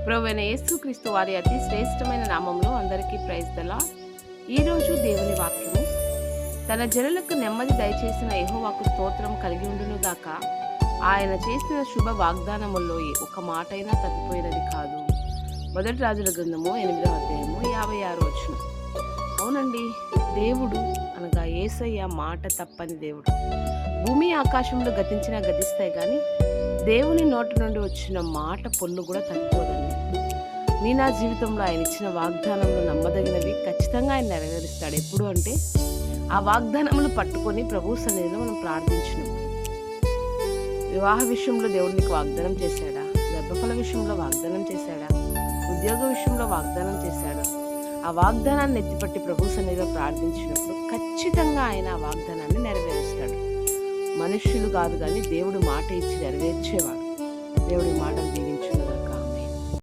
ప్రభువైన యేసుక్రీస్తు వారి అతి శ్రేష్టమైన నామంలో అందరికీ ప్రైజ్ ద లార్డ్. ఈరోజు దేవుని వాక్యము, తన జనులకు నెమ్మది దయచేసిన యెహోవాకు స్తోత్రం కలిగి ఉండును గాక. ఆయన చేసిన శుభ వాగ్దానముల్లో ఒక మాటైనా తప్పిపోయినది కాదు. మొదటి రాజుల గ్రంథము 8వ అధ్యాయము 56వ వచనం. అవునండి, దేవుడు అనగా యేసయ్య మాట తప్పని దేవుడు. భూమి ఆకాశంలో గతిస్తాయి కానీ దేవుని నోటి నుండి వచ్చిన మాట పొల్లు కూడా తప్పిపోదండి. నా జీవితంలో ఆయన ఇచ్చిన వాగ్దానంలో నమ్మదగినవి ఖచ్చితంగా ఆయన నెరవేరుస్తాడు. ఎప్పుడు అంటే ఆ వాగ్దానములు పట్టుకొని ప్రభు సన్నిధిలో మనం ప్రార్థించినప్పుడు. వివాహ విషయంలో దేవుడు నీకు వాగ్దానం చేశాడా? గర్భఫల విషయంలో వాగ్దానం చేశాడా? ఉద్యోగ విషయంలో వాగ్దానం చేశాడా? ఆ వాగ్దానాన్ని ఎత్తిపట్టి ప్రభు సన్నిధిలో ప్రార్థించినప్పుడు ఖచ్చితంగా ఆయన ఆ వాగ్దానాన్ని నెరవేరుస్తాడు. మనుష్యులు కాదు కానీ దేవుడు మాట ఇచ్చి నెరవేర్చేవాడు. దేవుడి మాటలు